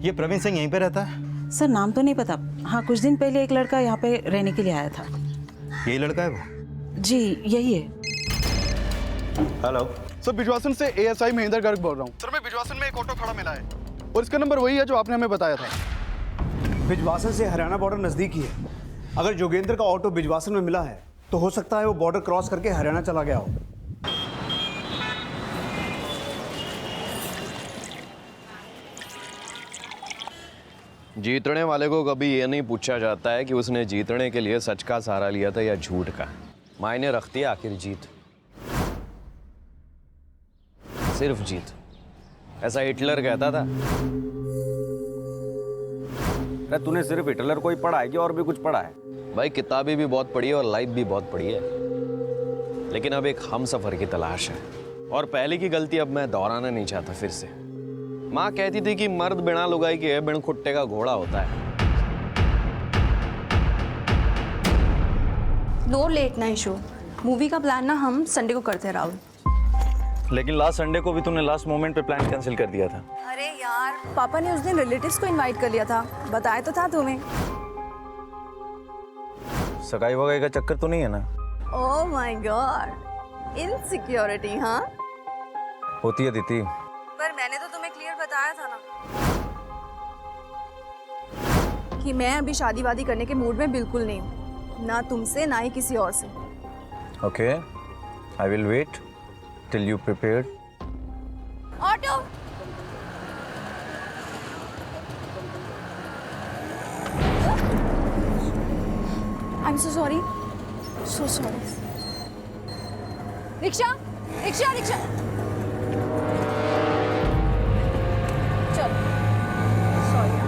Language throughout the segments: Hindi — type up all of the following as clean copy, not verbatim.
ये प्रवीण सिंह यहीं पे रहता है? सर नाम तो नहीं पता। हाँ, कुछ दिन पहले एक लड़का यहाँ पे रहने के लिए आया था। यही लड़का है वो? जी यही है। हेलो सर, बिजवासन से एएसआई महेंद्र गर्ग बोल रहा हूँ। सर, मैं बिजवासन में एक ऑटो खड़ा मिला है और इसका नंबर वही है जो आपने हमें बताया था। बिजवासन से हरियाणा बॉर्डर नज़दीक ही है। अगर जोगेंद्र का ऑटो बिजवासन में मिला है तो हो सकता है वो बॉर्डर क्रॉस करके हरियाणा चला गया हो। जीतने वाले को कभी ये नहीं पूछा जाता है कि उसने जीतने के लिए सच का सहारा लिया था या झूठ का। मायने रखती है आखिर जीत, सिर्फ जीत। ऐसा हिटलर कहता था। अरे तूने सिर्फ हिटलर को ही पढ़ा है कि और भी कुछ पढ़ा है? भाई किताबें भी बहुत पढ़ी है और लाइफ भी बहुत पढ़ी है, लेकिन अब एक हम सफर की तलाश है। और पहले की गलती अब मैं दोहराना नहीं चाहता फिर से। माँ कहती थी कि मर्द बिना लुगाई के बिन खुट्टे का घोड़ा होता है। No late night show. Movie का प्लान ना हम संडे को करते हैं राहुल। लेकिन लास्ट संडे को भी तूने लास्ट मोमेंट पे प्लान कैंसिल कर दिया था। अरे यार, पापा ने उस दिन रिलेटिव्स को इनवाइट कर लिया था, बताया तो था तुम्हें। सगाई वगाई का चक्कर तो नहीं है ना? Oh my God, insecurity. हाँ होती है दीदी। पर मैंने तो तुम्हें क्लियर बताया था ना कि मैं अभी शादी वादी करने के मूड में बिल्कुल नहीं हूँ, ना तुमसे ना ही किसी और से। Okay, I will wait till you prepared. Auto I am so sorry, so sorry. Rickshaw rickshaw rickshaw, चलो सॉरी।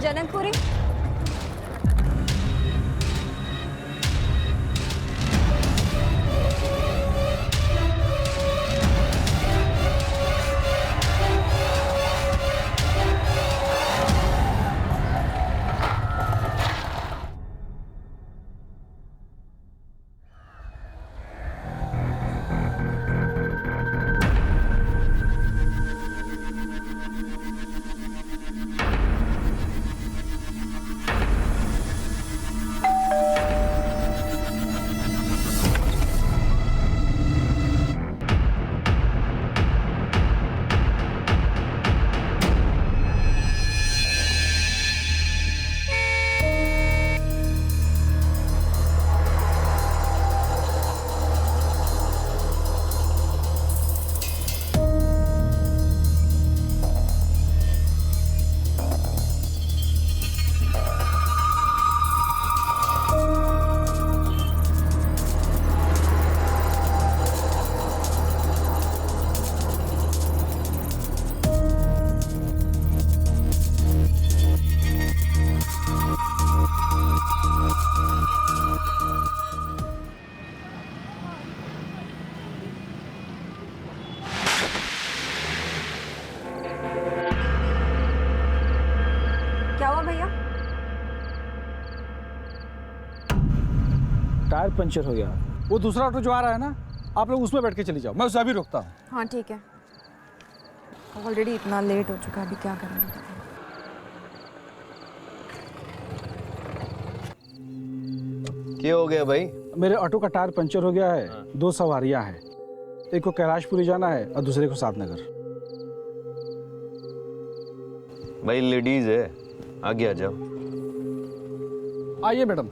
जनकपुरी क्या हुआ भैया? टायर पंचर हो गया। वो दूसरा ऑटो जो आ रहा है ना, आप लोग उसमें बैठ के चली जाओ, मैं उसे अभी रोकता हूँ। हाँ ठीक है, ऑलरेडी इतना लेट हो चुका है, अभी क्या करेंगे? क्या हो गया भाई? मेरे ऑटो का टायर पंचर हो गया है। 2 सवारियां हैं, एक को कैलाशपुरी जाना है और दूसरे को सातनगर। भाई लेडीज है, आगे आ जाओ। आइए मैडम।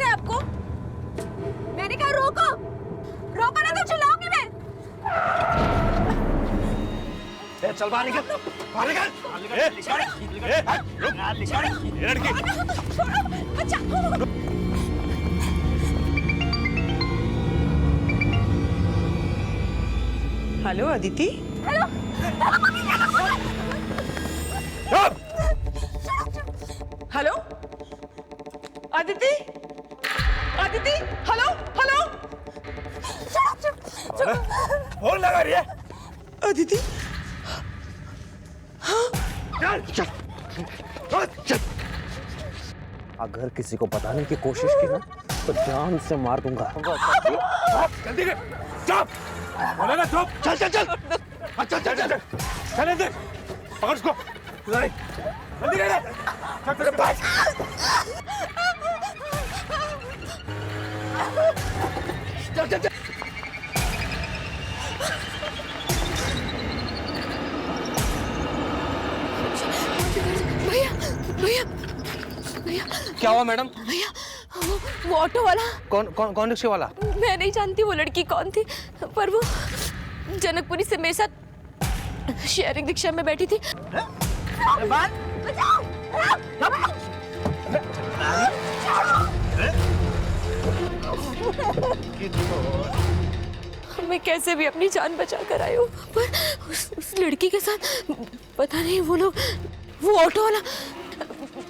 है आपको? मैंने कहा रोको, रोको ना तो चिल्लाऊंगी मैं। चल बाहर निकल, बाहर निकल। रुक, ये लड़की। बच्चा। Hello Aditi. Hello Aditi, Aditi, hello hello. Phone लगा रही है। अदिति, अगर किसी को बताने की कोशिश की ना तो जान से मार दूंगा। जल्दी कर, चुप, बोले ना चुप। चल चल चल, चल चल चल, चल इधर, पकड़ उसको, जल्दी कर, चल तेरे पास। चल चल चल। भैया भैया भैया, क्या हुआ मैडम? भैया वो ऑटो वाला। कौन कौन कौन रिक्शे वाला? मैं नहीं जानती वो लड़की कौन थी, पर वो जनकपुरी से मेरे साथ शेयरिंग रिक्शा में बैठी थी। मैं कैसे भी अपनी जान बचा कर आई हूँ, पर उस लड़की के साथ पता नहीं वो लोग, वो ऑटो वाला।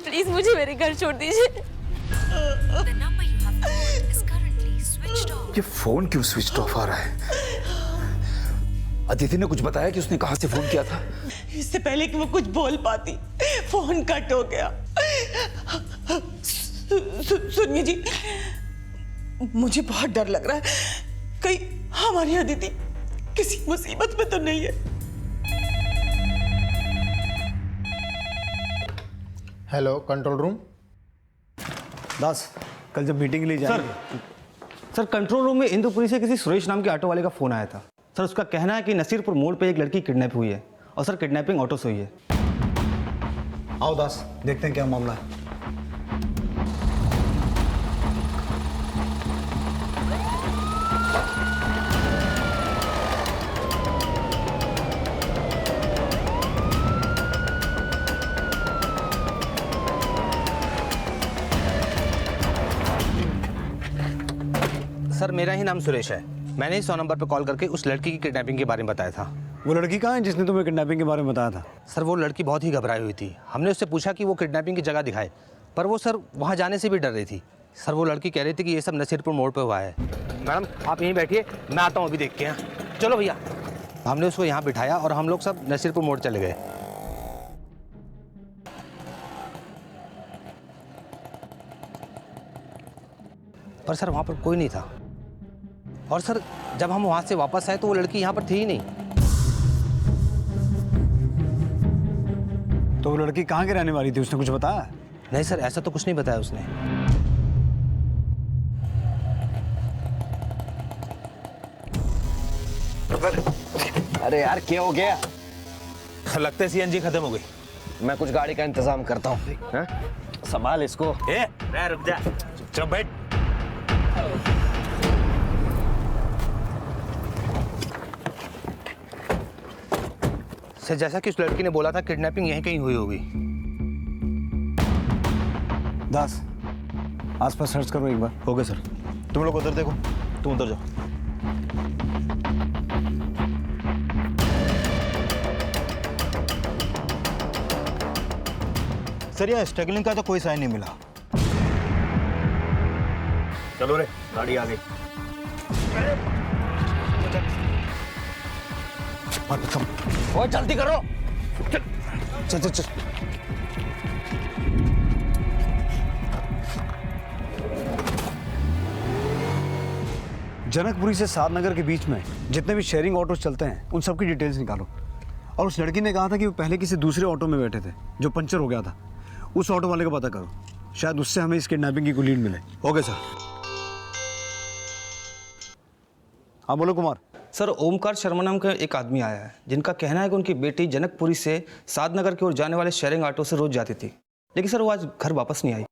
प्लीज मुझे मेरे घर छोड़ दीजिए। ये फोन क्यों स्विच ऑफ आ रहा है? अदिति ने कुछ बताया कि उसने कहां से फोन किया था? इससे पहले कि वो कुछ बोल पाती फोन कट हो गया। सुनिए जी, मुझे बहुत डर लग रहा है, कहीं हमारी अदिति किसी मुसीबत में तो नहीं है। Hello control room. दास, कल जब मीटिंग के लिए जाएंगे सर, कंट्रोल रूम में इंदुपुरी से किसी सुरेश नाम के ऑटो वाले का फोन आया था सर। उसका कहना है कि नसीरपुर मोड़ पे एक लड़की किडनैप हुई है और सर किडनैपिंग ऑटो से हुई है। आओ दास, देखते हैं क्या मामला है। सर मेरा ही नाम सुरेश है। मैंने ही 100 नंबर पर कॉल करके उस लड़की की किडनैपिंग के बारे में बताया था। वो लड़की कहाँ है जिसने तुम्हें किडनैपिंग के बारे में बताया था? सर वो लड़की बहुत ही घबराई हुई थी। हमने उससे पूछा कि वो किडनैपिंग की जगह दिखाए, पर वो सर वहाँ जाने से भी डर रही थी। सर वो लड़की कह रही थी कि ये सब नसीरपुर मोड़ पे हुआ है। मैडम आप यहीं बैठिए, मैं आता हूँ अभी देख के। यहाँ चलो भैया। हमने उसको यहाँ बिठाया और हम लोग सब नसीरपुर मोड़ चले गए। पर सर वहाँ पर कोई नहीं था। और सर जब हम वहाँ से वापस आए तो वो लड़की यहाँ पर थी ही नहीं। तो वो लड़की कहाँ की रहने वाली थी, उसने कुछ बताया? नहीं सर, ऐसा तो कुछ नहीं बताया उसने। अरे यार क्या हो गया? लगता है सीएनजी खत्म हो गई। मैं कुछ गाड़ी का इंतजाम करता हूँ। संभाल इसको। रुक जा, चुप बैठ। सर जैसा कि उस लड़की ने बोला था किडनैपिंग यहीं कहीं हुई होगी। दास, आसपास सर्च करो एक बार। हो गया सर। तुम लोग उधर देखो, तुम उधर जाओ। सर यहाँ स्ट्रगलिंग का तो कोई साइन नहीं मिला। चलो रे, गाड़ी आ गई। ओ जल्दी करो। चल चल चल। जनकपुरी से सादनगर के बीच में जितने भी शेयरिंग ऑटो चलते हैं उन सब की डिटेल्स निकालो। और उस लड़की ने कहा था कि वो पहले किसी दूसरे ऑटो में बैठे थे जो पंचर हो गया था। उस ऑटो वाले का पता करो, शायद उससे हमें इस किडनैपिंग की कोई लीड मिले। Okay sir. हाँ बोलो कुमार। सर ओमकार शर्मा नाम का एक आदमी आया है जिनका कहना है कि उनकी बेटी जनकपुरी से सादनगर की ओर जाने वाले शेयरिंग ऑटो से रोज जाती थी, लेकिन सर वो आज घर वापस नहीं आई।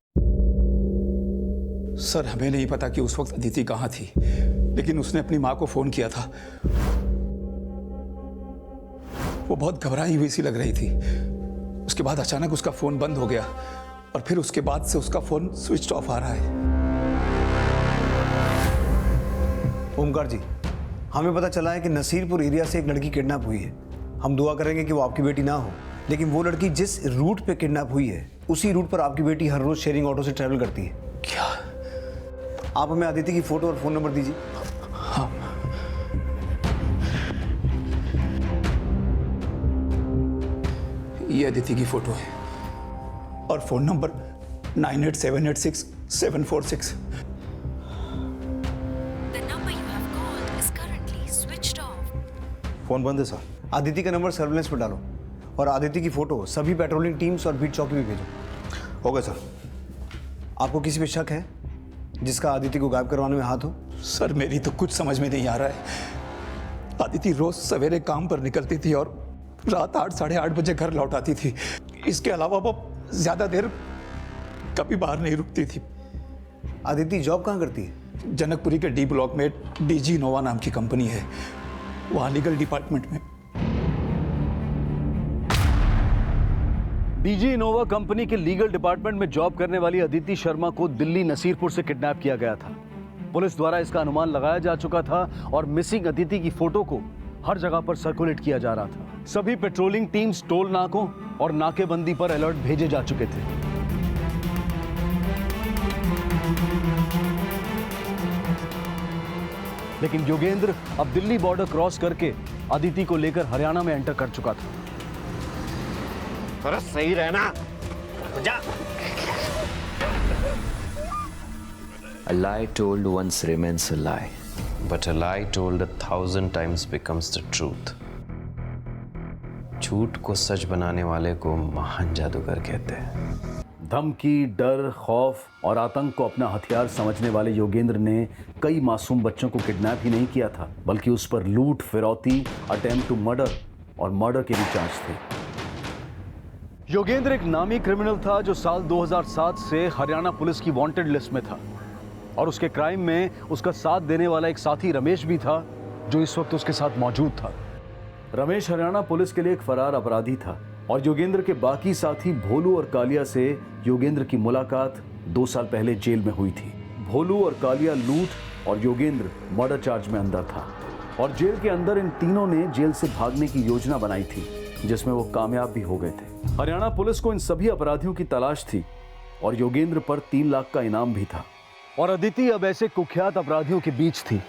सर हमें नहीं पता कि उस वक्त अदिति कहाँ थी, लेकिन उसने अपनी माँ को फोन किया था। वो बहुत घबराई हुई सी लग रही थी। उसके बाद अचानक उसका फोन बंद हो गया और फिर उसके बाद से उसका फोन स्विच ऑफ आ रहा है। ओमकार जी, हमें पता चला है कि नसीरपुर एरिया से एक लड़की किडनैप हुई है। हम दुआ करेंगे कि वो आपकी बेटी ना हो, लेकिन वो लड़की जिस रूट पे किडनैप हुई है उसी रूट पर आपकी बेटी हर रोज शेयरिंग ऑटो से ट्रैवल करती है। क्या? आप हमें आदिति की फोटो और फोन नंबर दीजिए। हाँ। ये अदिति की फोटो है और फोन नंबर 98786746। फोन बंद है सर। आदिति का नंबर सर्विलेंस पर डालो और आदिति की फोटो सभी पेट्रोलिंग टीम्स और बीट चौकी में भेजो। हो गया सर। आपको किसी पे शक है जिसका आदिति को गायब करवाने में हाथ हो? सर मेरी तो कुछ समझ में नहीं आ रहा है। आदिति रोज सवेरे काम पर निकलती थी और रात 8 साढ़े 8 बजे घर लौट आती थी। इसके अलावा वो ज्यादा देर कभी बाहर नहीं रुकती थी। आदिति जॉब कहाँ करती है? जनकपुरी के डी ब्लॉक में डीजी इनोवा नाम की कंपनी है, वहाँ लीगल डिपार्टमेंट में। डीजी इनोवा कंपनी के लीगल डिपार्टमेंट में जॉब करने वाली अदिति शर्मा को दिल्ली नसीरपुर से किडनैप किया गया था। पुलिस द्वारा इसका अनुमान लगाया जा चुका था और मिसिंग अदिति की फोटो को हर जगह पर सर्कुलेट किया जा रहा था। सभी पेट्रोलिंग टीम्स टोल नाकों और नाकेबंदी पर अलर्ट भेजे जा चुके थे। लेकिन योगेंद्र अब दिल्ली बॉर्डर क्रॉस करके अदिति को लेकर हरियाणा में एंटर कर चुका था। अरे सही रहना जा। A lie told once remains a lie, but a lie told 1,000 times becomes the truth. झूठ को सच बनाने वाले को महान जादूगर कहते हैं। धमकी, डर, खौफ और आतंक को अपना हथियार समझने वाले योगेंद्र ने कई मासूम बच्चों को किडनैप ही नहीं किया था, बल्कि उस पर लूट, फिरौती, अटेम्प्ट टू मर्डर और मर्डर के भी चार्ज थे। योगेंद्र एक नामी क्रिमिनल था जो साल 2007 से हरियाणा पुलिस की वांटेड लिस्ट में था और उसके क्राइम में उसका साथ देने वाला एक साथी रमेश भी था जो इस वक्त उसके साथ मौजूद था। रमेश हरियाणा पुलिस के लिए एक फरार अपराधी था और योगेंद्र के बाकी साथी भोलू और कालिया से योगेंद्र की मुलाकात 2 साल पहले जेल में हुई थी। भोलू और कालिया लूट और योगेंद्र मर्डर चार्ज में अंदर था और जेल के अंदर इन तीनों ने जेल से भागने की योजना बनाई थी, जिसमें वो कामयाब भी हो गए थे। हरियाणा पुलिस को इन सभी अपराधियों की तलाश थी और योगेंद्र पर 3 लाख का इनाम भी था और अदिति अब ऐसे कुख्यात अपराधियों के बीच थी।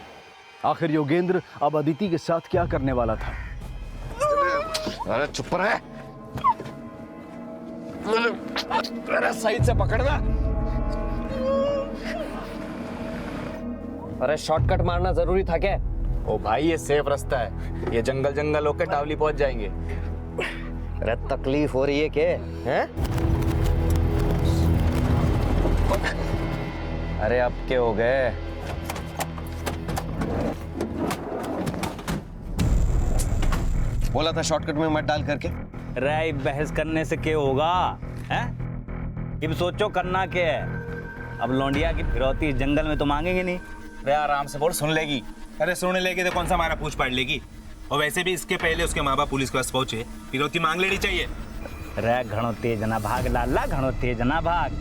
आखिर योगेंद्र अब अदिति के साथ क्या करने वाला था? अरे चुप रहे। अरे साइड से पकड़ना। अरे शॉर्टकट मारना जरूरी था क्या? ओ भाई ये सेफ रास्ता है, ये जंगल जंगल होकर टावली पहुंच जाएंगे। अरे तकलीफ हो रही है क्या? हैं? अरे अब के हो गए? बोला था शॉर्टकट में मत डाल करके। राय बहस करने से क्या होगा? हैं? अब सोचो करना क्या है। अब लौंडिया की फिरौती जंगल में तो मांगेंगे नहीं। अरे आराम से बोल, सुन लेगी। अरे सुन लेगी तो कौन सा हमारा पूछ पाड़ लेगी। और वैसे भी इसके पहले उसके माँ बाप पुलिस के पास पहुंचे, फिरौती मांग लेनी चाहिए। रे घणो तेज ना भाग लाला, घणो तेज ना भाग।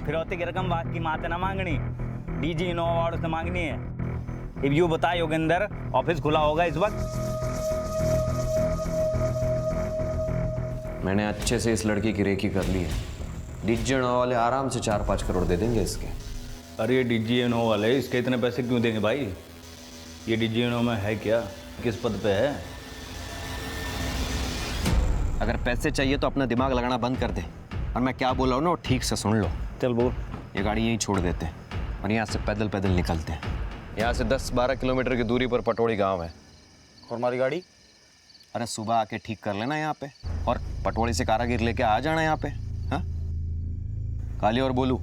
फिरौती की रकम बात की माते ना मांगनी, डीजी इनोवा वालों से मांगनी है। अब यूँ बता योगेंद्र, ऑफिस खुला होगा इस वक्त? मैंने अच्छे से इस लड़की की रेकी कर ली है। डीजी इनोवा वाले आराम से 4-5 करोड़ दे देंगे इसके। अरे ये डीजी इनोवा वाले इसके इतने पैसे क्यों देंगे भाई? ये डीजी इनोवा में है क्या? किस पद पे है? अगर पैसे चाहिए तो अपना दिमाग लगाना बंद कर दे और मैं क्या बोल रहा हूँ ना वो ठीक से सुन लो। चल बोल। ये गाड़ी यहीं छोड़ देते हैं और यहाँ से पैदल पैदल निकलते हैं। यहाँ से 10-12 किलोमीटर की दूरी पर पटोड़ी गांव है। और हमारी गाड़ी? अरे सुबह आके ठीक कर लेना यहाँ पे और पटोड़ी से कारागिर लेके आ जाना यहाँ पे। हाँ, काली और बोलू,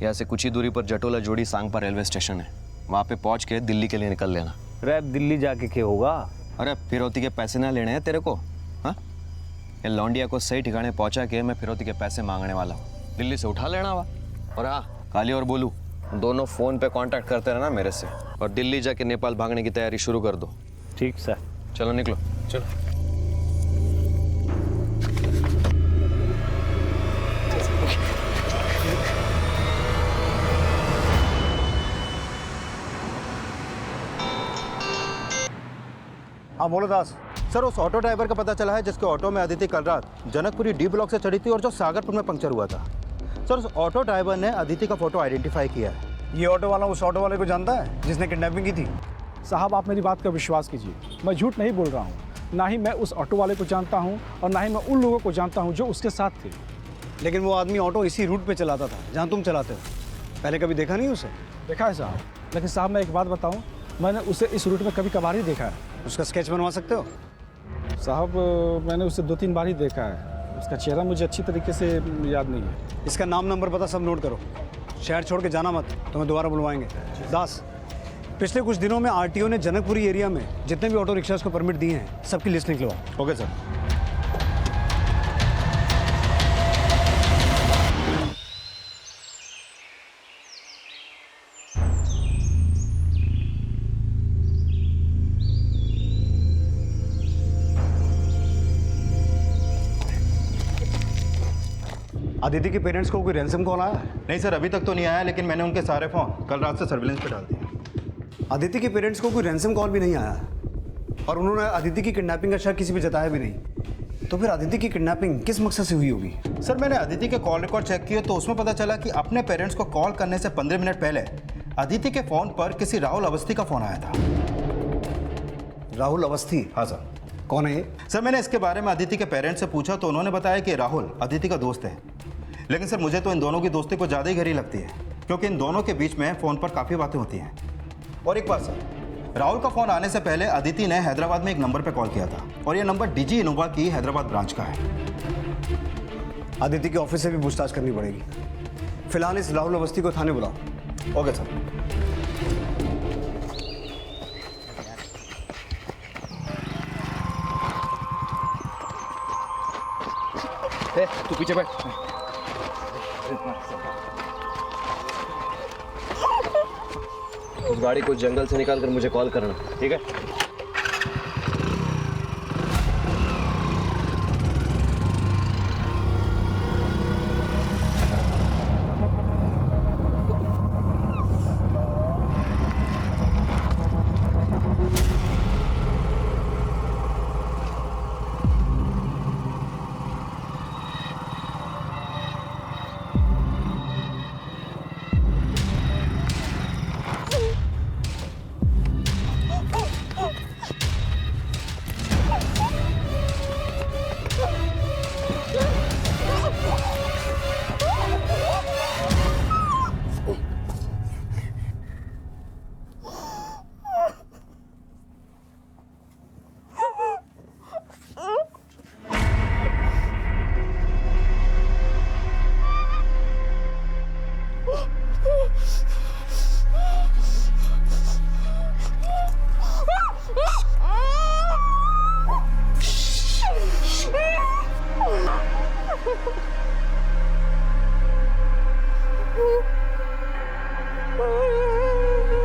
यहाँ से कुछ ही दूरी पर जटोला जोड़ी सांगपा रेलवे स्टेशन है, वहाँ पे पहुँच के दिल्ली के लिए निकल लेना। अरे दिल्ली जाके क्या होगा? अरे फिरौती के पैसे ना लेने हैं तेरे को। हाँ, ये लौंडिया को सही ठिकाने पहुँचा के मैं फिरौती के पैसे मांगने वाला हूँ। दिल्ली से उठा लेना हुआ। और हाँ, काली और बोलू, दोनों फोन पे कांटेक्ट करते रहना मेरे से, और दिल्ली जाके नेपाल भागने की तैयारी शुरू कर दो। ठीक सर। चलो निकलो। चलो। हाँ बोलो दास। सर उस ऑटो ड्राइवर का पता चला है जिसके ऑटो में अदिति कल रात जनकपुरी डी ब्लॉक से चढ़ी थी और जो सागरपुर में पंक्चर हुआ था। सर उस ऑटो ड्राइवर ने अदिति का फोटो आइडेंटिफाई किया है। ये ऑटो वाला उस ऑटो वाले को जानता है जिसने किडनैपिंग की थी? साहब आप मेरी बात का विश्वास कीजिए, मैं झूठ नहीं बोल रहा हूँ। ना ही मैं उस ऑटो वाले को जानता हूँ और ना ही मैं उन लोगों को जानता हूँ जो उसके साथ थे। लेकिन वो आदमी ऑटो इसी रूट पे चलाता था जहाँ तुम चलाते हो। पहले कभी देखा नहीं उसे? देखा है साहब, लेकिन साहब मैं एक बात बताऊँ, मैंने उसे इस रूट में कभी कभार ही देखा है। उसका स्केच बनवा सकते हो? साहब मैंने उसे 2-3 बार ही देखा है, उसका चेहरा मुझे अच्छी तरीके से याद नहीं है। इसका नाम नंबर पता सब नोट करो। शहर छोड़ के जाना मत, तुम्हें दोबारा बुलवाएंगे। दास, पिछले कुछ दिनों में आरटीओ ने जनकपुरी एरिया में जितने भी ऑटो रिक्शास को परमिट दिए हैं सबकी लिस्ट निकलवा। Okay sir. अदिति के पेरेंट्स को कोई रैंसम कॉल आया? नहीं सर, अभी तक तो नहीं आया, लेकिन मैंने उनके सारे फ़ोन कल रात से सर्विलेंस पे डाल दिए। अदिति के पेरेंट्स को कोई रैंसम कॉल भी नहीं आया और उन्होंने अदिति की किडनैपिंग का शक किसी पे जताया भी नहीं। तो फिर अदिति की किडनैपिंग किस मकसद से हुई होगी? सर मैंने अदिति के कॉल रिकॉर्ड चेक किए तो उसमें पता चला कि अपने पेरेंट्स को कॉल करने से 15 मिनट पहले अदिति के फ़ोन पर किसी राहुल अवस्थी का फ़ोन आया था। राहुल अवस्थी? हाँ सर। कौन है ये? सर मैंने इसके बारे में अदिति के पेरेंट्स से पूछा तो उन्होंने बताया कि राहुल अदिति का दोस्त है। लेकिन सर मुझे तो इन दोनों की दोस्ती को ज़्यादा ही गहरी लगती है, क्योंकि इन दोनों के बीच में फ़ोन पर काफ़ी बातें होती हैं। और एक बात सर, राहुल का फ़ोन आने से पहले अदिति ने हैदराबाद में एक नंबर पर कॉल किया था और ये नंबर डीजी इनोवा की हैदराबाद ब्रांच का है। अदिति के ऑफिस से भी पूछताछ करनी पड़ेगी। फिलहाल इस राहुल अवस्थी को थाने बुलाओ। Okay sir. तू पीछे बैठ। उस गाड़ी को जंगल से निकाल कर मुझे कॉल करना, ठीक है?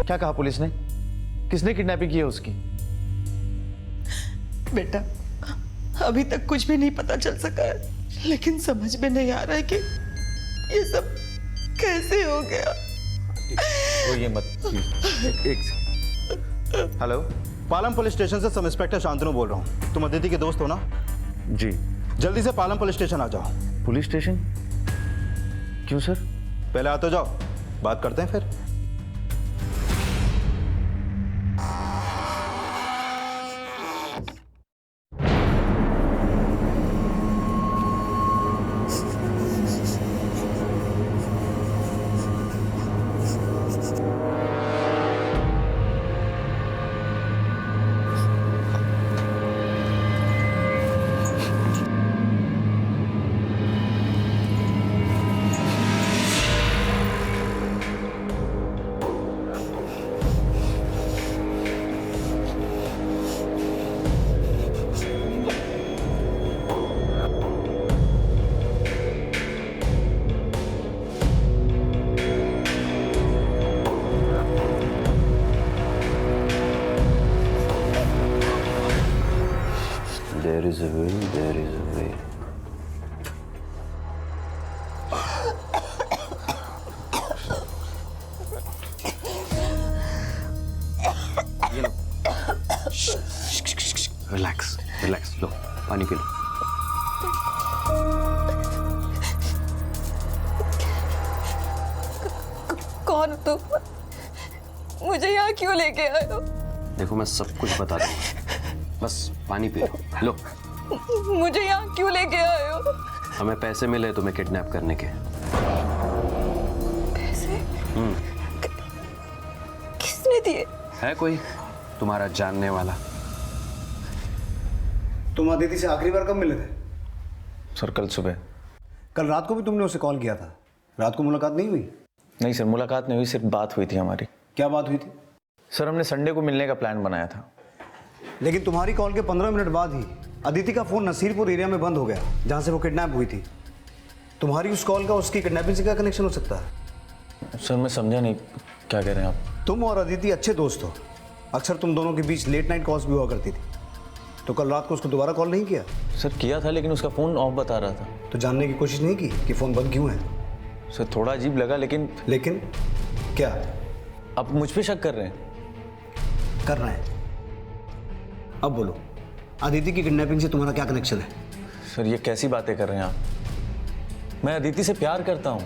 क्या कहा पुलिस ने? किसने किडनैपिंग की है उसकी? बेटा अभी तक कुछ भी नहीं पता चल सका है, लेकिन समझ में नहीं आ रहा है कि ये सब कैसे हो गया। वो ये मत एक हेलो, पालम पुलिस स्टेशन से सब इंस्पेक्टर शांतनु बोल रहा हूँ। तुम अदिति के दोस्त हो ना? जी। जल्दी से पालम पुलिस स्टेशन आ जाओ। Police station? क्यों सर? पहले आ तो जाओ, बात करते हैं फिर। There is a will, there is a way. Relax relax, लो पानी पी लो। कौन हो तुम? मुझे यहाँ क्यों लेके आए हो? देखो मैं सब कुछ बता दूंगा, बस पानी पी लो। मुझे यहाँ क्यों लेके आए हो? हमें पैसे मिले तुम्हें किडनैप करने के। पैसे? किसने दिए? है कोई तुम्हारा जानने वाला? तुम अदिति से आखिरी बार कब मिले थे? सर कल सुबह। कल रात को भी तुमने उसे कॉल किया था, रात को मुलाकात नहीं हुई? नहीं सर, मुलाकात नहीं हुई, सिर्फ बात हुई थी हमारी। क्या बात हुई थी? सर हमने संडे को मिलने का प्लान बनाया था। लेकिन तुम्हारी कॉल के 15 मिनट बाद ही अदिति का फोन नसीरपुर एरिया में बंद हो गया, जहां से वो किडनैप हुई थी। तुम्हारी उस कॉल का उसकी किडनैपिंग से क्या कनेक्शन हो सकता है? सर मैं समझा नहीं, क्या कह रहे हैं आप? तुम और अदिति अच्छे दोस्त हो, अक्सर तुम दोनों के बीच लेट नाइट कॉल्स भी हुआ करती थी, तो कल रात को उसको दोबारा कॉल नहीं किया? सर किया था, लेकिन उसका फ़ोन ऑफ बता रहा था। तो जानने की कोशिश नहीं की कि फ़ोन बंद क्यों है? सर थोड़ा अजीब लगा, लेकिन क्या आप मुझ पे शक कर रहे हैं? कर रहे हैं। अब बोलो, अदिति की किडनैपिंग से तुम्हारा क्या कनेक्शन है? सर ये कैसी बातें कर रहे हैं आप? मैं अदिति से प्यार करता हूँ।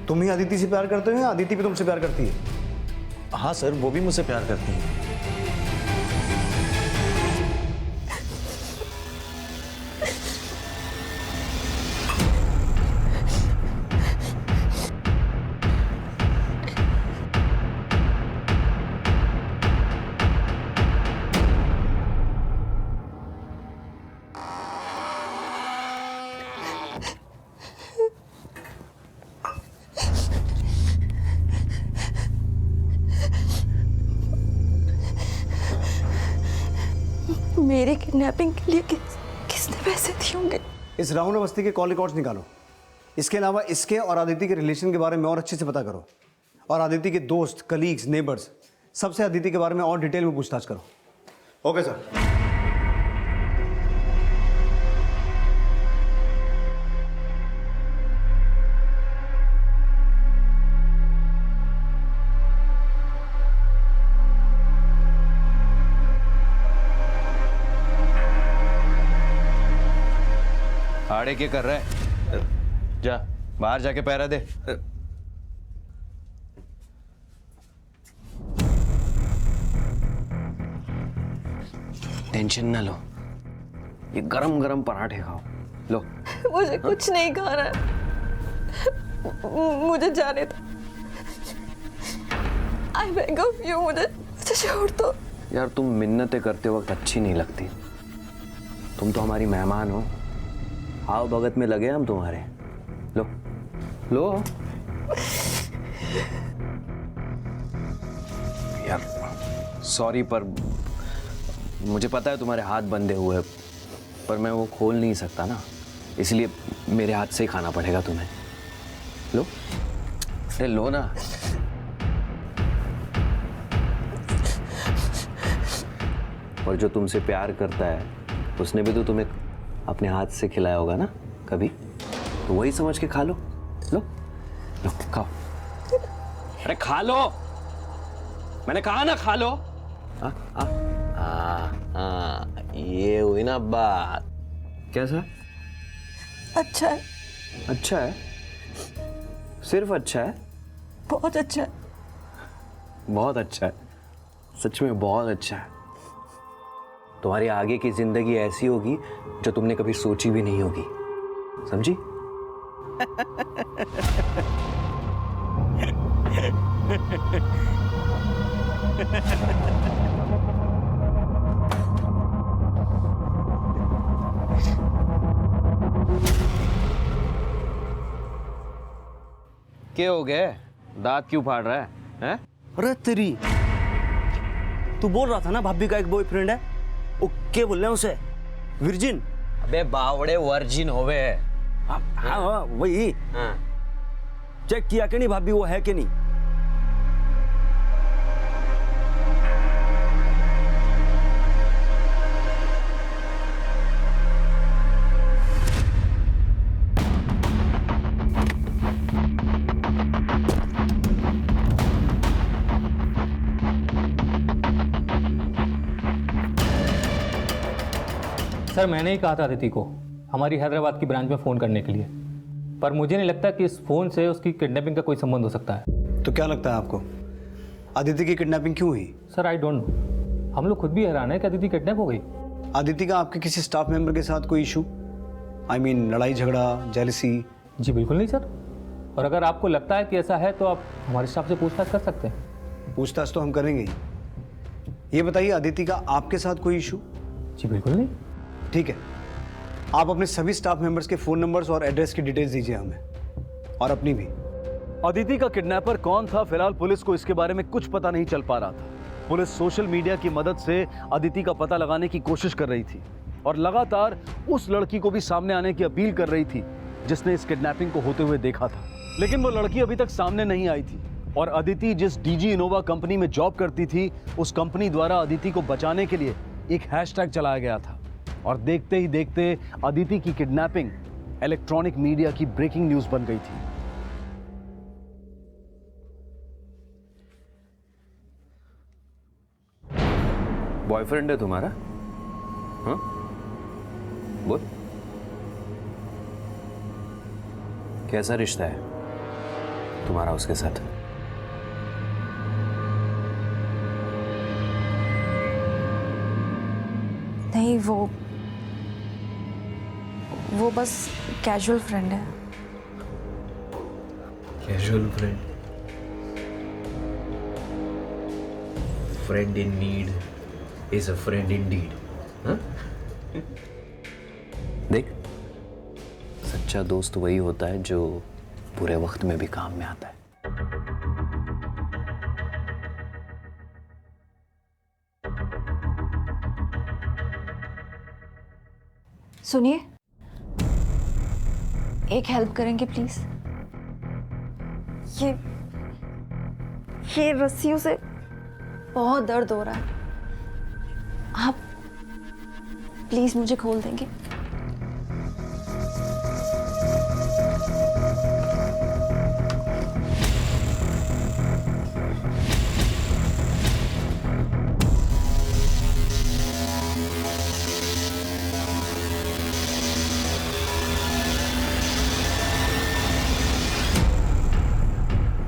तुम ही अदिति से प्यार करते हो या अदिति भी तुमसे प्यार करती है? हाँ सर, वो भी मुझसे प्यार करती है। मेरी किडनैपिंग के लिए किसने पैसे दिए होंगे? इस राहुल अवस्थी के कॉल रिकॉर्ड्स निकालो। इसके अलावा इसके और आदिति के रिलेशन के बारे में और अच्छे से पता करो, और आदिति के दोस्त, कलीग्स, नेबर्स, सबसे आदिति के बारे में और डिटेल में पूछताछ करो। Okay sir. आड़े क्या कर रहा है? जा बाहर जाके पहरा दे। टेंशन ना लो, ये गरम गरम पराठे खाओ, लो। मुझे कुछ नहीं खाना है, मुझे जाने दो। आई बेग ऑफ यू, मुझे छोड़ दो। यार तुम मिन्नतें करते वक्त अच्छी नहीं लगती। तुम तो हमारी मेहमान हो, आओ भगत में लगे हम तुम्हारे। लो लो। यार सॉरी, पर मुझे पता है तुम्हारे हाथ बंधे हुए हैं, पर मैं वो खोल नहीं सकता ना, इसलिए मेरे हाथ से ही खाना पड़ेगा तुम्हें। लो, अरे लो ना। और जो तुमसे प्यार करता है उसने भी तो तुम्हें अपने हाथ से खिलाया होगा ना कभी, तो वही समझ के खा लो। लो लो खाओ। अरे खा लो, मैंने कहा ना खा लो। ये हुई ना बात। कैसा? अच्छा है। अच्छा है? सिर्फ अच्छा है? बहुत अच्छा है। बहुत अच्छा है, सच में बहुत अच्छा है। तुम्हारी आगे की जिंदगी ऐसी होगी जो तुमने कभी सोची भी नहीं होगी, समझी? क्या हो गया? दांत क्यों फाड़ रहा है? हैं? अरे तेरी, तू बोल रहा था ना भाभी का एक बॉयफ्रेंड है, वो क्या बोल रहे हैं उसे? वर्जिन? अबे बावड़े, वर्जिन होवे है। हाँ वही। हाँ। चेक किया कि नहीं भाभी वो है कि नहीं? सर मैंने ही कहा था अदिति को हमारी हैदराबाद की ब्रांच में फ़ोन करने के लिए, पर मुझे नहीं लगता कि इस फ़ोन से उसकी किडनैपिंग का कोई संबंध हो सकता है। तो क्या लगता है आपको, अदिति की किडनैपिंग क्यों हुई? सर आई डोंट नो, हम लोग खुद भी हैरान है कि अदिति किडनैप हो गई। अदिति का आपके किसी स्टाफ मेंबर के साथ कोई इशू, आई मीन लड़ाई झगड़ा, जेलसी? जी बिल्कुल नहीं सर, और अगर आपको लगता है कि ऐसा है तो आप हमारे स्टाफ से पूछताछ कर सकते हैं। पूछताछ तो हम करेंगे ही। ये बताइए, अदिति का आपके साथ कोई इशू? जी बिल्कुल नहीं। ठीक है, आप अपने सभी स्टाफ मेंबर्स के फ़ोन नंबर्स और एड्रेस की डिटेल्स दीजिए हमें, और अपनी भी। अदिति का किडनैपर कौन था, फिलहाल पुलिस को इसके बारे में कुछ पता नहीं चल पा रहा था। पुलिस सोशल मीडिया की मदद से अदिति का पता लगाने की कोशिश कर रही थी और लगातार उस लड़की को भी सामने आने की अपील कर रही थी जिसने इस किडनैपिंग को होते हुए देखा था। लेकिन वो लड़की अभी तक सामने नहीं आई थी और अदिति जिस डीजी इनोवा कंपनी में जॉब करती थी, उस कंपनी द्वारा अदिति को बचाने के लिए एक हैशटैग चलाया गया था और देखते ही देखते अदिति की किडनैपिंग इलेक्ट्रॉनिक मीडिया की ब्रेकिंग न्यूज बन गई थी। बॉयफ्रेंड है तुम्हारा? हाँ, बोल, कैसा रिश्ता है तुम्हारा उसके साथ? नहीं, वो बस कैजुअल फ्रेंड है। Casual friend? Friend in need is a friend indeed. हाँ? देख, सच्चा दोस्त वही होता है जो बुरे वक्त में भी काम में आता है। सुनिए, एक हेल्प करेंगे प्लीज? ये रस्सियों से बहुत दर्द हो रहा है, आप प्लीज मुझे खोल देंगे?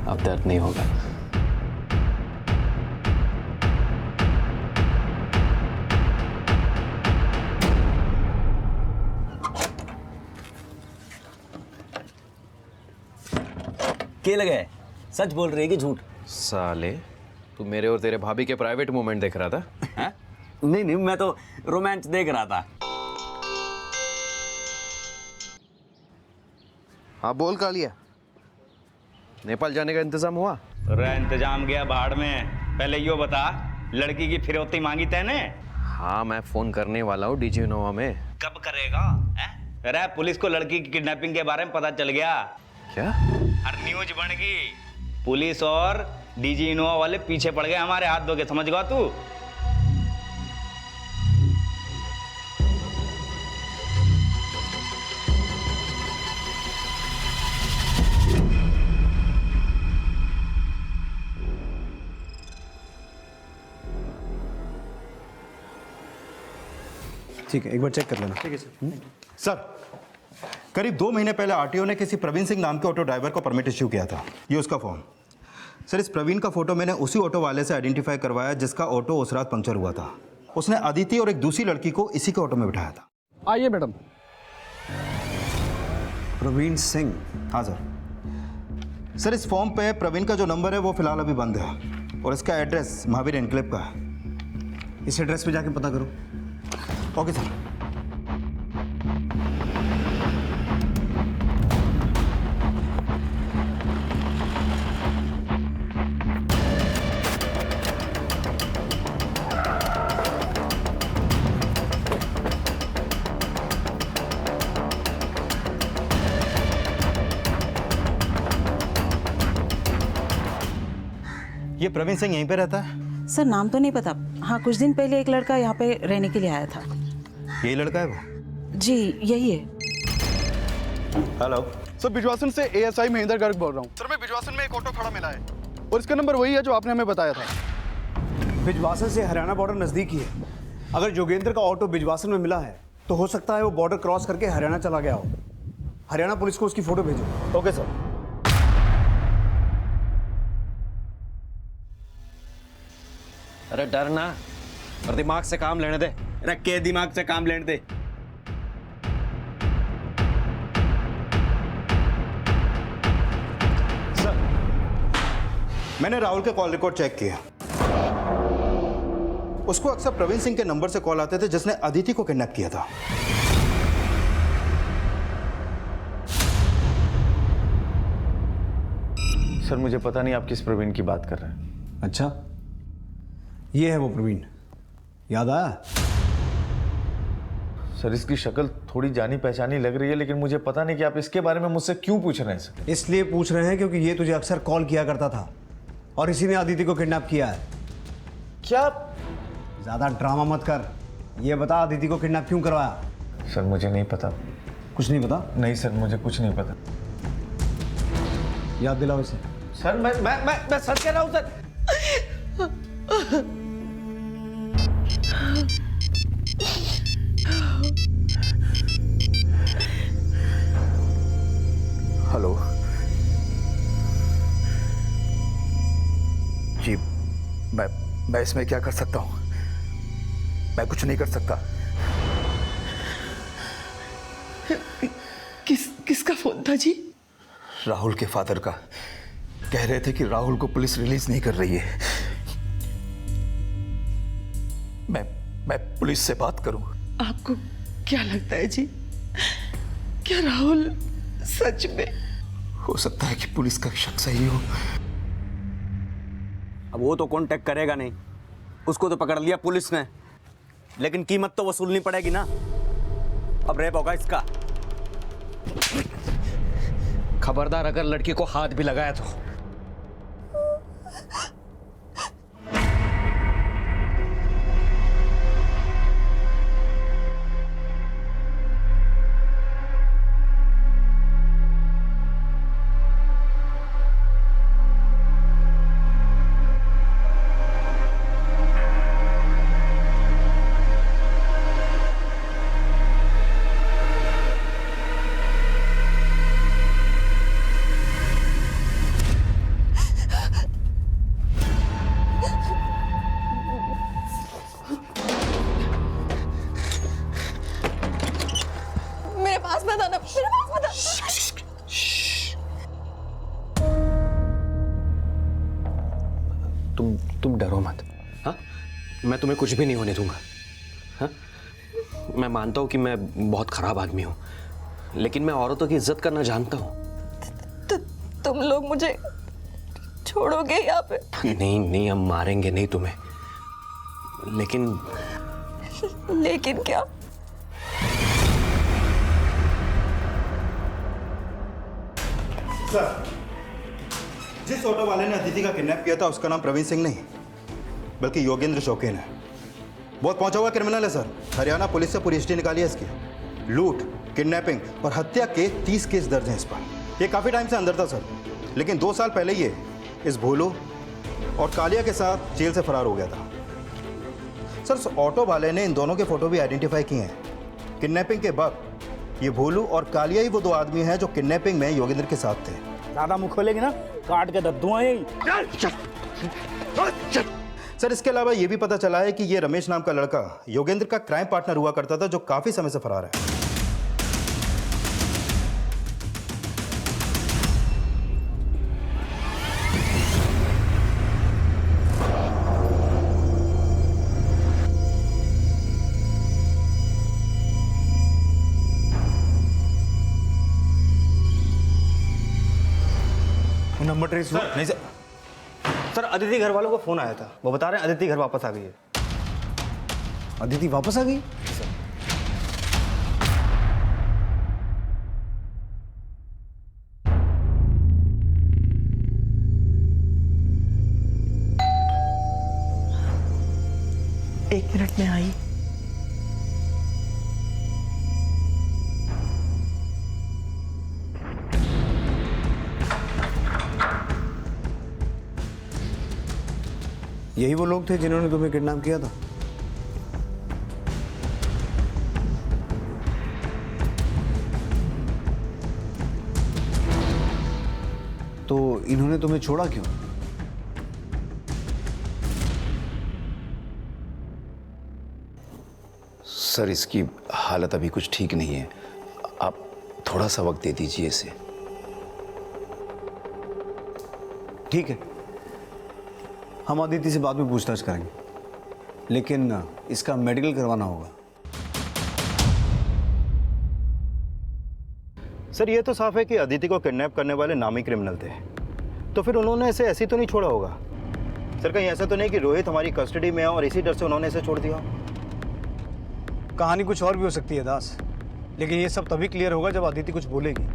अब दर्द नहीं होगा। क्या लगे, सच बोल रही है कि झूठ? साले, तू मेरे और तेरे भाभी के प्राइवेट मोमेंट देख रहा था? है? नहीं, मैं तो रोमांस देख रहा था। हाँ बोल, कालिया, नेपाल जाने का इंतजाम हुआ? अरे इंतजाम गया बाढ़ में। पहले यो बता, लड़की की फिरौती मांगी तैने? हाँ, मैं फोन करने वाला हूँ डीजी इनोवा में। कब करेगा? अरे पुलिस को लड़की की किडनैपिंग के बारे में पता चल गया। क्या? अरे न्यूज बन गई, पुलिस और डीजी इनोवा वाले पीछे पड़ गए हमारे हाथ धो के, समझ गया तू? ठीक है, एक बार चेक कर लेना। ठीक है सर। सर, करीब 2 महीने पहले आरटीओ ने किसी प्रवीण सिंह नाम के ऑटो ड्राइवर को परमिट इश्यू किया था। ये उसका फॉर्म। सर, इस प्रवीण का फोटो मैंने उसी ऑटो वाले से आइडेंटिफाई करवाया जिसका ऑटो उस रात पंक्चर हुआ था। उसने अदिति और एक दूसरी लड़की को इसी के ऑटो में बिठाया था। आइए मैडम। प्रवीण सिंह? हाँ सर। सर, इस फॉर्म पे प्रवीण का जो नंबर है वो फिलहाल अभी बंद है और इसका एड्रेस महावीर एनक्लेव का है। इस एड्रेस पे जाके पता करो। Okay sir. ये प्रवीण सिंह यहीं पे रहता है? सर नाम तो नहीं पता। हाँ, कुछ दिन पहले एक लड़का यहाँ पे रहने के लिए आया था। यही लड़का है वो? जी यही है। हेलो सर, बिजवासन से एएसआई महेंद्र गर्ग बोल रहा हूँ। सर, मैं बिजवासन में एक ऑटो खड़ा मिला है और इसका नंबर वही है जो आपने हमें बताया था। बिजवासन से हरियाणा बॉर्डर नजदीक ही है। अगर जोगेंद्र का ऑटो बिजवासन में मिला है तो तो हो सकता है वो बॉर्डर क्रॉस करके हरियाणा चला गया हो। हरियाणा पुलिस को उसकी फोटो भेजो। Okay sir. अरे डर ना, और दिमाग से काम लेने दे। अरे के दिमाग से काम लेने दे। सर, मैंने राहुल के कॉल रिकॉर्ड चेक किया। उसको अक्सर प्रवीण सिंह के नंबर से कॉल आते थे जिसने अदिति को किडनैप किया था। सर मुझे पता नहीं आप किस प्रवीण की बात कर रहे हैं। अच्छा, ये है वो प्रवीण, याद आया? सर इसकी शक्ल थोड़ी जानी पहचानी लग रही है, लेकिन मुझे पता नहीं कि आप इसके बारे में मुझसे क्यों पूछ रहे हैं सर। इसलिए पूछ रहे हैं क्योंकि ये तुझे अक्सर कॉल किया करता था और इसी ने अदिति को किडनैप किया है। क्या? ज्यादा ड्रामा मत कर, ये बता अदिति को किडनैप क्यों करवाया? सर मुझे नहीं पता। कुछ नहीं पता? नहीं सर, मुझे कुछ नहीं पता। याद दिलाओ इसे। सर मैं सच कह रहा हूँ सर। हेलो जी, मैं इसमें क्या कर सकता हूँ? मैं कुछ नहीं कर सकता। किसका फोन था जी? राहुल के फादर का। कह रहे थे कि राहुल को पुलिस रिलीज नहीं कर रही है। मैं पुलिस से बात करूं? आपको क्या लगता है जी, क्या राहुल सच में? हो सकता है कि पुलिस का शक सही हो। अब वो तो कांटेक्ट करेगा नहीं, उसको तो पकड़ लिया पुलिस ने, लेकिन कीमत तो वसूलनी पड़ेगी ना। अब रेप होगा इसका। खबरदार अगर लड़की को हाथ भी लगाया तो। मेरे पास मत आना, मेरे पास मत आना। तुम डरो मत। हाँ, मैं तुम्हें कुछ भी नहीं होने दूंगा। हाँ, मैं मानता हूं कि मैं बहुत खराब आदमी हूं, लेकिन मैं औरतों की इज्जत करना जानता हूं। तुम लोग मुझे छोड़ोगे यहाँ पे? नहीं, हम मारेंगे नहीं तुम्हें, लेकिन क्या? सर, जिस ऑटो वाले ने अदिति का किडनैप किया था उसका नाम प्रवीण सिंह नहीं बल्कि योगेंद्र शौकीन है। बहुत पहुंचा हुआ क्रिमिनल है सर। हरियाणा पुलिस से पूरी हिस्ट्री निकाली है इसकी। लूट, किडनैपिंग और हत्या के 30 केस दर्ज हैं इस पर। ये काफ़ी टाइम से अंदर था सर, लेकिन 2 साल पहले ये इस भोलू और कालिया के साथ जेल से फरार हो गया था। सर, उस ऑटो वाले ने इन दोनों के फोटो भी आइडेंटिफाई किए हैं। किडनैपिंग के वक्त ये भोलू और कालिया ही वो 2 आदमी हैं जो किडनैपिंग में योगेंद्र के साथ थे। ज्यादा मुंह खोलेगी ना, काट के दद्दू आए। सर, इसके अलावा ये भी पता चला है कि ये रमेश नाम का लड़का योगेंद्र का क्राइम पार्टनर हुआ करता था, जो काफी समय से फरार है। नंबर ट्रेस हुआ? नहीं सर, अदिति घर वालों को फोन आया था, वो बता रहे हैं अदिति घर वापस आ गई है। अदिति वापस आ गई? एक मिनट में आई। यही वो लोग थे जिन्होंने तुम्हें किडनैप किया था? इन्होंने तुम्हें छोड़ा क्यों? सर, इसकी हालत अभी कुछ ठीक नहीं है, आप थोड़ा सा वक्त दे दीजिए इसे। ठीक है, हम अदिति से बाद में पूछताछ करेंगे, लेकिन इसका मेडिकल करवाना होगा। सर, ये तो साफ है कि अदिति को किडनैप करने वाले नामी क्रिमिनल थे, तो फिर उन्होंने इसे ऐसे तो नहीं छोड़ा होगा। सर, कहीं ऐसा तो नहीं कि रोहित हमारी कस्टडी में है और इसी डर से उन्होंने इसे छोड़ दिया? कहानी कुछ और भी हो सकती है दास, लेकिन ये सब तभी क्लियर होगा जब अदिति कुछ बोलेगी।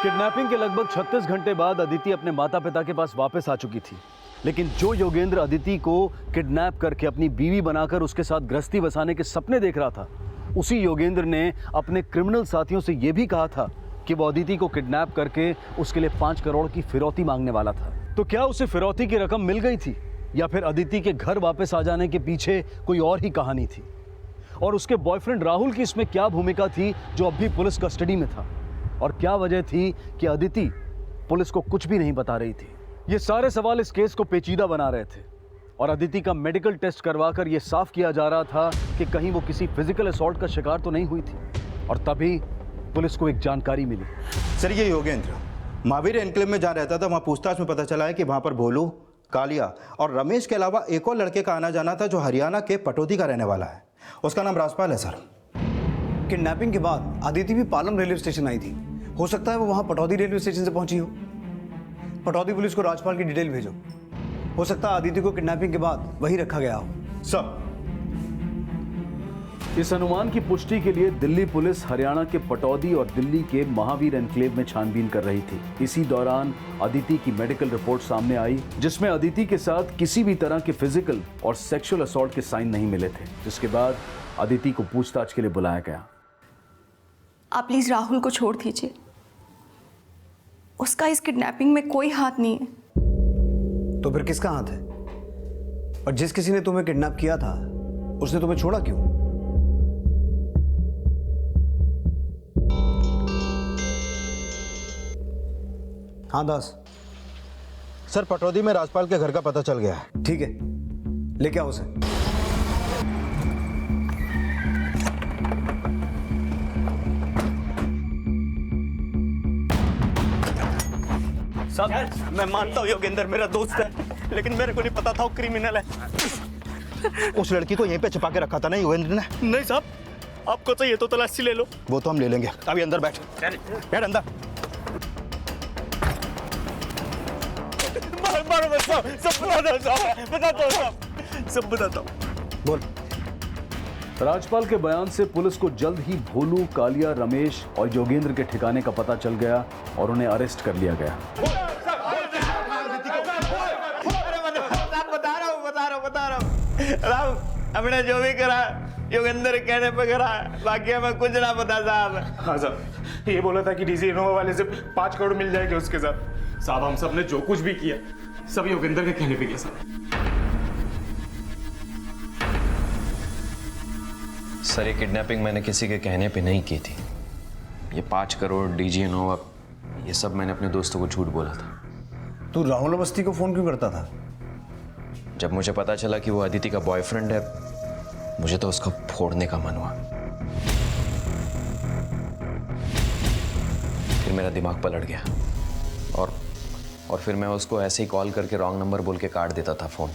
किडनैपिंग के लगभग 36 घंटे बाद अदिति अपने माता पिता के पास वापस आ चुकी थी, लेकिन जो योगेंद्र अदिति को किडनैप करके अपनी बीवी बनाकर उसके साथ गृहस्थी बसाने के सपने देख रहा था, उसी योगेंद्र ने अपने क्रिमिनल साथियों से यह भी कहा था कि वो अदिति को किडनैप करके उसके लिए 5 करोड़ की फिरौती मांगने वाला था। तो क्या उसे फिरौती की रकम मिल गई थी, या फिर अदिति के घर वापस आ जाने के पीछे कोई और ही कहानी थी? और उसके बॉयफ्रेंड राहुल की इसमें क्या भूमिका थी जो अब भी पुलिस कस्टडी में था? और क्या वजह थी कि अदिति पुलिस को कुछ भी नहीं बता रही थी? ये सारे सवाल इस केस को पेचीदा बना रहे थे, और अदिति का मेडिकल टेस्ट करवाकर यह साफ किया जा रहा था कि कहीं वो किसी फिजिकल असॉल्ट का शिकार तो नहीं हुई थी। और तभी पुलिस को एक जानकारी मिली। सर, ये योगेंद्र महावीर एनक्लेव में जहाँ रहता था, वहाँ पूछताछ में पता चला है कि वहाँ पर भोलू, कालिया और रमेश के अलावा एक और लड़के का आना जाना था जो हरियाणा के पटौदी का रहने वाला है। उसका नाम राजपाल है। सर, किडनैपिंग के बाद अदिति भी पालम रेलवे स्टेशन आई थी। हो सकता है वो वहां पटौदी रेलवे स्टेशन से पहुंची हो। पटौदी पुलिस को राजपाल की डिटेल भेजो। हो सकता है अदिति को किडनैपिंग के बाद वहीं रखा गया हो। सब इस अनुमान की पुष्टि के लिए दिल्ली पुलिस हरियाणा के पटौदी और दिल्ली के महावीर एनक्लेव में छानबीन कर रही थी। इसी दौरान अदिति की मेडिकल रिपोर्ट सामने आई, जिसमें अदिति के साथ किसी भी तरह के फिजिकल और सेक्सुअल असॉल्ट के साइन नहीं मिले थे। जिसके बाद अदिति को पूछताछ के लिए बुलाया गया। आप प्लीज राहुल को छोड़ दीजिए, उसका इस किडनैपिंग में कोई हाथ नहीं है। तो फिर किसका हाथ है? और जिस किसी ने तुम्हें किडनैप किया था उसने तुम्हें छोड़ा क्यों? हाँ दास। सर, पटौदी में राजपाल के घर का पता चल गया है। ठीक है, लेके आओ उसे। साहब, मैं मानता हूँ योगेंद्र मेरा दोस्त है, लेकिन मेरे को नहीं पता था वो क्रिमिनल है। उस लड़की को यहीं पे छिपा के रखा था ना योगेंद्र ने? नहीं साहब, आपको चाहिए तो तलाशी ले लो। वो तो हम ले लेंगे। अभी अंदर बैठ, बैठ अंदर। सब बताता हूँ। बोल। राजपाल के बयान से पुलिस को जल्द ही भोलू, कालिया, रमेश और योगेंद्र के ठिकाने का पता चल गया और उन्हें अरेस्ट कर लिया गया। बता रहा हूँ हमने जो भी करा योगेंद्र कहने पे करा, बाकी हमें कुछ ना पता साहब। हाँ साहब, ये बोला था कि डीजी इनोवा वाले से 5 करोड़ मिल जाएंगे उसके साथ। साहब, हम सब ने जो कुछ भी किया सब योगेंद्र के कहने पे किया साहब। सर, ये किडनैपिंग मैंने किसी के कहने पे नहीं की थी। ये 5 करोड़, डीजी इनोवा, ये सब मैंने अपने दोस्तों को झूठ बोला था। तू राहुल अवस्थी को फोन क्यों करता था? जब मुझे पता चला कि वो अदिति का बॉयफ्रेंड है, मुझे तो उसको फोड़ने का मन हुआ। फिर मेरा दिमाग पलट गया और फिर मैं उसको ऐसे ही कॉल करके रॉन्ग नंबर बोल के काट देता था फोन।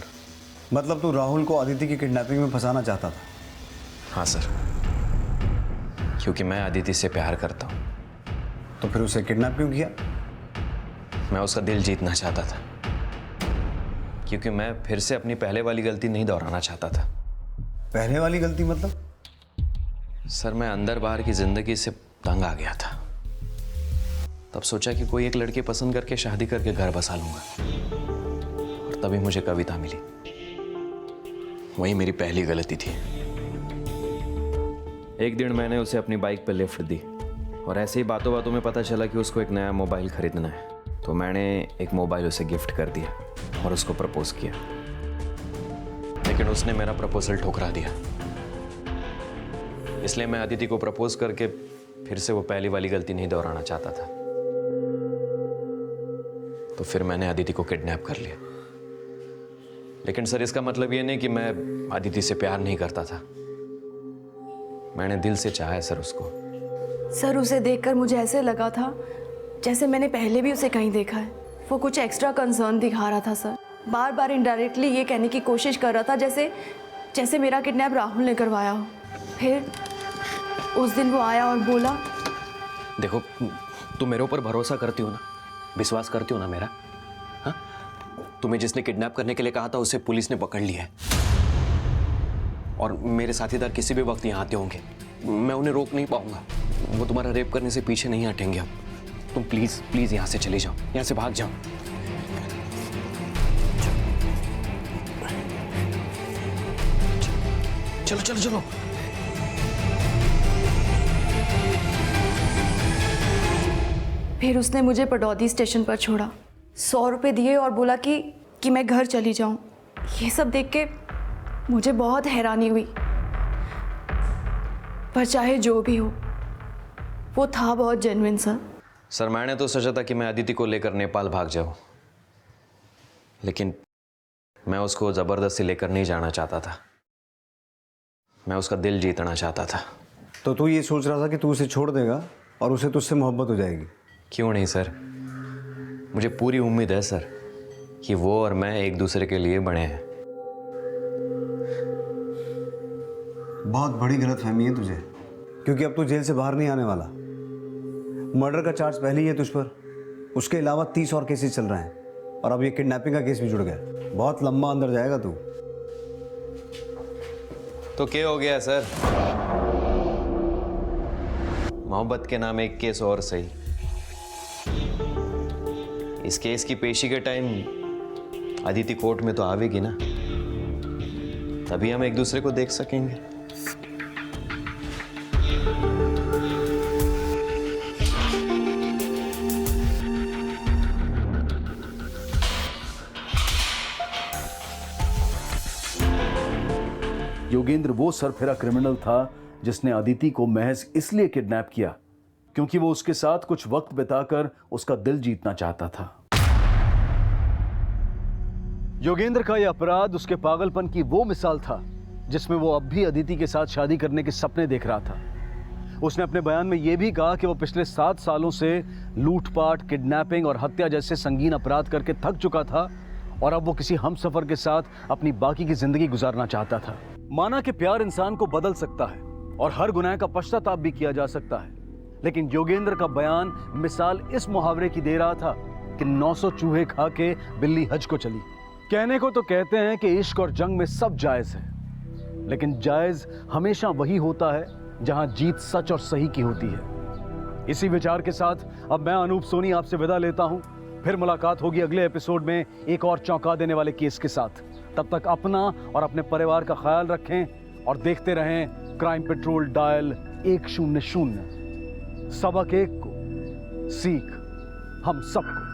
मतलब तू राहुल को अदिति की किडनैपिंग में फंसाना चाहता था? हाँ सर, क्योंकि मैं अदिति से प्यार करता हूँ। तो फिर उसे किडनैप क्यों किया? मैं उसका दिल जीतना चाहता था, क्योंकि मैं फिर से अपनी पहले वाली गलती नहीं दोहराना चाहता था। पहले वाली गलती मतलब? सर, मैं अंदर बाहर की जिंदगी से तंग आ गया था। तब सोचा कि कोई एक लड़की पसंद करके शादी करके घर बसा लूंगा, और तभी मुझे कविता मिली। वही मेरी पहली गलती थी। एक दिन मैंने उसे अपनी बाइक पर लिफ्ट दी और ऐसे ही बातों बातों में पता चला कि उसको एक नया मोबाइल खरीदना है, तो मैंने एक मोबाइल उसे गिफ्ट कर दिया और उसको प्रपोज किया। लेकिन उसने मेरा प्रपोजल ठुकरा दिया, इसलिए मैं अदिति को प्रपोज करके फिर से वो पहली वाली गलती नहीं दोहराना चाहता था। तो फिर मैंने अदिति को किडनैप कर लिया। लेकिन सर, इसका मतलब ये नहीं कि मैं अदिति से प्यार नहीं करता था। मैंने दिल से चाहा है सर उसको। सर, उसे देखकर मुझे ऐसे लगा था जैसे मैंने पहले भी उसे कहीं देखा है। वो कुछ एक्स्ट्रा कंसर्न दिखा रहा था सर, बार बार इनडायरेक्टली ये कहने की कोशिश कर रहा था जैसे मेरा किडनैप राहुल ने करवाया हो। फिर उस दिन वो आया और बोला, देखो, तुम मेरे ऊपर भरोसा करती हो ना, विश्वास करती हो ना मेरा? हाँ, तुम्हें जिसने किडनैप करने के लिए कहा था उसे पुलिस ने पकड़ लिया है और मेरे साथीदार किसी भी वक्त यहाँ आते होंगे, मैं उन्हें रोक नहीं पाऊंगा। वो तुम्हारा रेप करने से पीछे नहीं हटेंगे। अब तुम प्लीज प्लीज यहाँ से चले जाओ, यहाँ से भाग जाओ। चलो चलो चलो। फिर उसने मुझे पडौदी स्टेशन पर छोड़ा, 100 रुपये दिए और बोला कि मैं घर चली जाऊं। ये सब देख के मुझे बहुत हैरानी हुई, पर चाहे जो भी हो, वो था बहुत जेन्युइन सर। सर, मैंने तो सोचा था कि मैं अदिति को लेकर नेपाल भाग जाऊं, लेकिन मैं उसको जबरदस्ती लेकर नहीं जाना चाहता था। मैं उसका दिल जीतना चाहता था। तो तू ये सोच रहा था कि तू उसे छोड़ देगा और उसे तुझसे मोहब्बत हो जाएगी? क्यों नहीं सर, मुझे पूरी उम्मीद है सर कि वो और मैं एक दूसरे के लिए बने हैं। बहुत बड़ी गलतफहमी है तुझे, क्योंकि अब तू जेल से बाहर नहीं आने वाला। मर्डर का चार्ज पहले ही है तुझ पर, उसके अलावा 30 और केसेस चल रहे हैं और अब ये किडनैपिंग का केस भी जुड़ गया। बहुत लंबा अंदर जाएगा तू। तो क्या हो गया सर? मोहब्बत के नाम एक केस और सही। इस केस की पेशी के टाइम अदिति कोर्ट में तो आवेगी ना, तभी हम एक दूसरे को देख सकेंगे। योगेंद्र वो सरफिरा क्रिमिनल था जिसने अदिति को महज इसलिए किडनैप किया क्योंकि वो उसके साथ कुछ वक्त बिताकर उसका दिल जीतना चाहता था। योगेंद्र का यह अपराध उसके पागलपन की वो मिसाल था जिसमें वो अब भी अदिति के साथ शादी करने के सपने देख रहा था। उसने अपने बयान में यह भी कहा कि वो पिछले 7 सालों से लूटपाट, किडनैपिंग और हत्या जैसे संगीन अपराध करके थक चुका था और अब वो किसी हमसफर के साथ अपनी बाकी की जिंदगी गुजारना चाहता था। माना कि प्यार इंसान को बदल सकता है और हर गुनाह का पश्चाताप भी किया जा सकता है, लेकिन योगेंद्र का बयान मिसाल इस मुहावरे की दे रहा था कि 900 चूहे खा के बिल्ली हज को चली। कहने को तो कहते हैं कि इश्क और जंग में सब जायज है, लेकिन जायज हमेशा वही होता है जहां जीत सच और सही की होती है। इसी विचार के साथ अब मैं अनूप सोनी आपसे विदा लेता हूं। फिर मुलाकात होगी अगले एपिसोड में एक और चौंका देने वाले केस के साथ। तब तक अपना और अपने परिवार का ख्याल रखें और देखते रहें क्राइम पेट्रोल डायल 100। सबक एक को, सीख हम सबको।